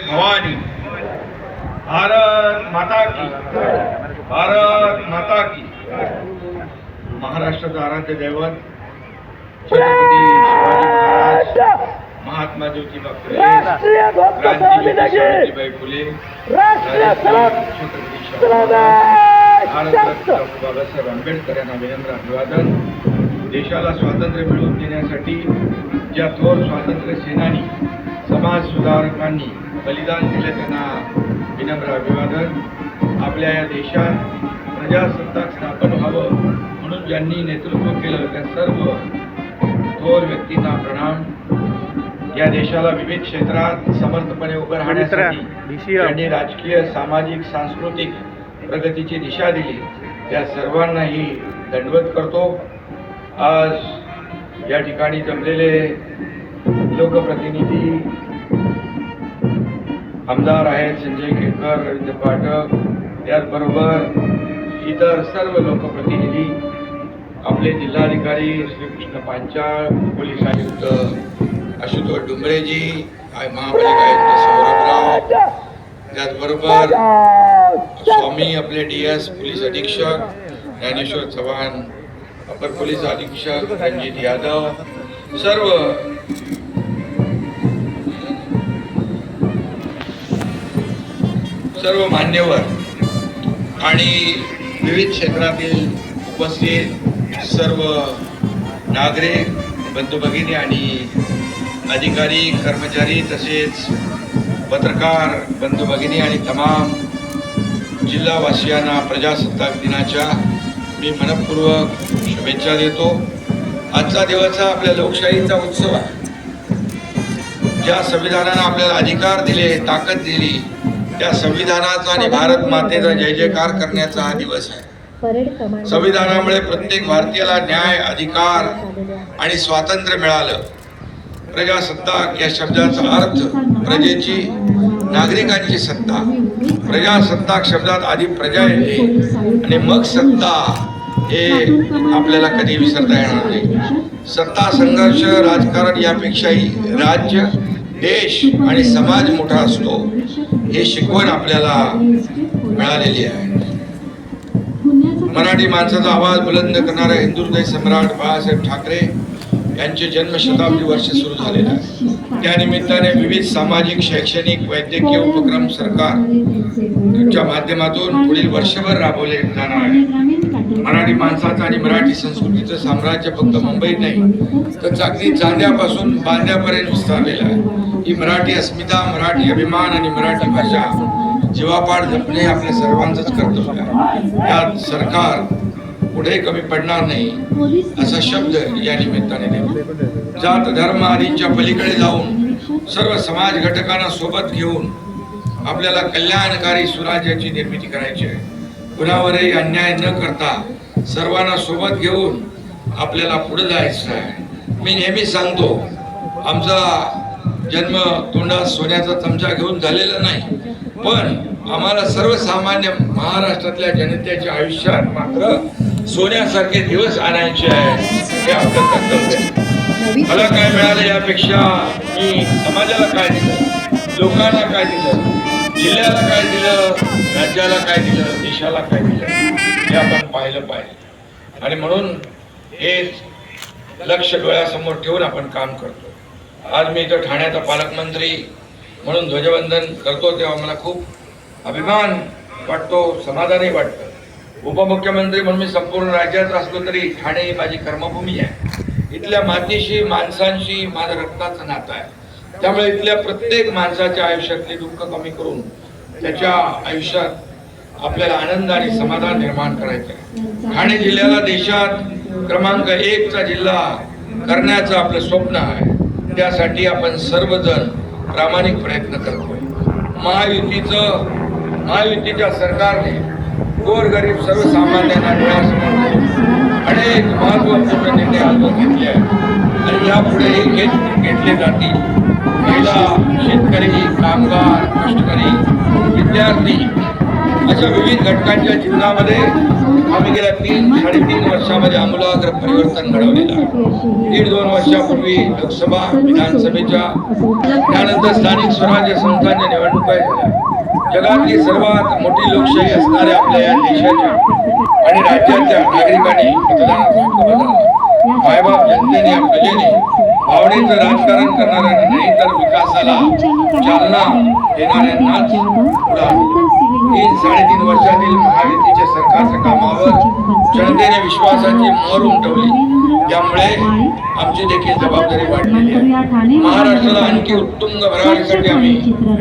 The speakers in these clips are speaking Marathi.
भवानी। भारत माता की, भारत माता की। महाराष्ट्राचं आराध्य दैवत छत्रपती शिवाजी महाराज, महात्मा ज्योतिबा फुले, क्रांतिज्योती सावित्रीबाई फुले, छत्रपती शिवाजी महाराज, भारतरत्न डॉक्टर बाबासाहेब आंबेडकर यांना विनम्र अभिवादन। देशाला स्वातंत्र्य मिळवून देण्यासाठी ज्या थोर स्वातंत्र्य सेनानी, समाज सुधारकांनी बलिदान दिले त्यांना विनम्र अभिवादन। आपल्या या देशात प्रजासत्ताक स्थापन व्हावं म्हणून ज्यांनी नेतृत्व केलं त्या सर्व थोर व्यक्तींना प्रणाम। या देशाला विविध क्षेत्रात समर्थपणे उभं राहण्यासाठी ज्यांनी राजकीय, सामाजिक, सांस्कृतिक प्रगतीची दिशा दिली त्या सर्वांनाही दंडवत करतो। आज या ठिकाणी जमलेले लोकप्रतिनिधी, आमदार आहेत संजय केतकर, रवींद्र पाठक, त्याचबरोबर इतर सर्व लोकप्रतिनिधी, आपले जिल्हाधिकारी श्रीकृष्ण पांचाळ, पोलीस आयुक्त आशुतोष डुंबरेजी, महापालिका आयुक्त सौरभराव, त्याचबरोबर स्वामी आपले DS पोलीस अधीक्षक ज्ञानेश्वर चव्हाण, अपर पोलीस अधीक्षक रणजित यादव, सर्व मान्यवर आणि विविध क्षेत्रातील उपस्थित सर्व नागरिक बंधू भगिनी आणि अधिकारी, कर्मचारी, तसेच पत्रकार बंधू भगिनी आणि तमाम जिल्हावासियांना प्रजासत्ताक दिनाच्या मी मनपूर्वक शुभेच्छा देतो। आजचा दिवस हा आपल्या लोकशाहीचा उत्सव आहे। ज्या संविधानाने आपल्याला अधिकार दिले, ताकद दिली, त्या संविधानाचा आणि भारत मातेचा जय जयकार करण्याचा हा दिवस आहे। संविधानामुळे प्रत्येक भारतीयाला न्याय, अधिकार आणि स्वातंत्र्य मिळालं। प्रजासत्ताक या शब्दाचा अर्थ प्रजेची, नागरिकांची सत्ता। प्रजासत्ताक शब्दात आधी प्रजा येते आणि मग सत्ता, हे आपल्याला कधी विसरता येणार नाही। सत्ता, संघर्ष, राजकारण यापेक्षाही राज्य, देश आणि समाज मोठा असतो, हे शिकवण आपल्याला मिळालेली आहे। मराठी माणसाचा आवाज बुलंद करणारा हिंदुहृदय सम्राट बाळासाहेब ठाकरे यांचे जन्मशताब्दी वर्ष सुरू झालेले आहे। त्या निमित्ताने विविध सामाजिक, शैक्षणिक, वैद्यकीय उपक्रम सरकारच्या माध्यमातून पुढील वर्षभर राबवले जाणार आहे। मराठी माणसाचं आणि मराठी संस्कृतीचं साम्राज्य फक्त मुंबईत नाही तर अगदी चांद्यापासून बांद्यापर्यंत विस्तारलेलं आहे। ही मराठी अस्मिता, मराठी अभिमान आणि मराठी भाषा जीवापाड जपणे आपल्या सर्वांचंच कर्तव्य आहे। यात सरकार पुढे कमी पडणार नाही असा शब्द या निमित्ताने देतो। जात, धर्म आदींच्या पलीकडे जाऊन सर्व समाज घटकांना सोबत घेऊन आपल्याला कल्याणकारी सुराज्याची निर्मिती करायची आहे। कुणावरही अन्याय न करता सर्वांना सोबत घेऊन आपल्याला पुढे जायचं आहे। मी नेहमी सांगतो, आमचा जन्म तोंडात सोन्याचा चमचा घेऊन झालेला नाही, पण आम्हाला सर्वसामान्य महाराष्ट्रातल्या जनतेच्या आयुष्यात मात्र सोन्यासारखे दिवस आणायचे आहेत, हे आपलं कर्तव्य आहे। मला काय मिळालं यापेक्षा मी समाजाला काय दिलं, लोकांना काय दिलं, जिल्ह्याला काय दिलं, राज्याला काय दिलं, देशाला काय दिलं, हे आपण पाहिलं पाहिजे। आणि म्हणून हे लक्ष डोळ्यासमोर ठेवून आपण काम करतो। आज मी इथं ठाण्याचा पालकमंत्री म्हणून ध्वजवंदन करतो तेव्हा मला खूप अभिमान वाटतो, समाधानही वाटतं। उपमुख्यमंत्री म्हणून मी संपूर्ण राज्यात असलो तरी ठाणे ही माझी कर्मभूमी आहे। इथल्या मातीशी, माणसांशी माझं रक्ताचं नातं आहे। त्यामुळे इथल्या प्रत्येक माणसाच्या आयुष्यातले दुःख कमी करून त्याच्या आयुष्यात आपल्याला आनंद आणि समाधान निर्माण करायचं आहे। ठाणे जिल्ह्याला देशात क्रमांक 1 चा जिल्हा करण्याचं आपलं स्वप्न आहे। त्यासाठी आपण सर्वजण प्रामाणिक प्रयत्न करतोय। महायुतीच्या सरकारने गोरगरीब सर्वसामान्यांना अनेक महत्वपूर्ण निर्णय हातात घेतले आहेत आणि यापुढेही घेतले जातील। महिला, शेतकरी, कामगार, कष्टकरी, विद्यार्थी अशा विविध घटकांच्या जीवनामध्ये आम्ही गेल्या 3-3.5 वर्षामध्ये आमूलाग्र परिवर्तन घडवलेलं आहे. 1.5-2 वर्षापूर्वी लोकसभा, विधानसभेच्या, त्यानंतर स्थानिक स्वराज्य संस्थांच्या निवडणुका झाल्या. जगातली सर्वात मोठी लोकशाही असणाऱ्या आपल्या या देशाच्या आणि राज्याच्या नागरिकांनी मतदानाचा हक्क बजावला. मायबाप जनतेने, प्रजेने भावनेचं राजकारण करणाऱ्यांना नाही तर विकासाला चालना देणाऱ्यांनाच पुढे आणलं. 3-3.5 वर्षातील महायुतीच्या सरकारच्या कामावर जनतेने विश्वासाची मोहर उमटवली. त्यामुळे आमची देखील जबाबदारी वाढलेली आहे. महाराष्ट्राला आणखी उत्तुंग भरावण्यासाठी आम्ही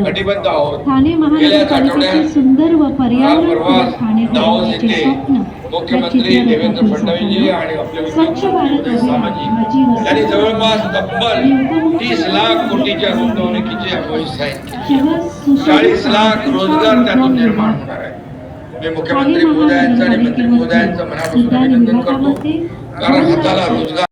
कटिबद्ध आहोत. गेल्याच आठवड्यात परवा दावोस येथे मुख्यमंत्री देवेंद्र फडणवीसजी आणि आपले मुख्यमंत्री सामाजिक यांनी जवळपास तब्बल 30 लाख कोटीच्या गुंतवणुकीचे अपोज साईन केले. 40 लाख रोजगार त्यातून निर्माण होणार आहे. मी मुख्यमंत्री महोदयांचं आणि मंत्री महोदयांचं मनापासून अभिनंदन करतो, कारण हाताला रोजगार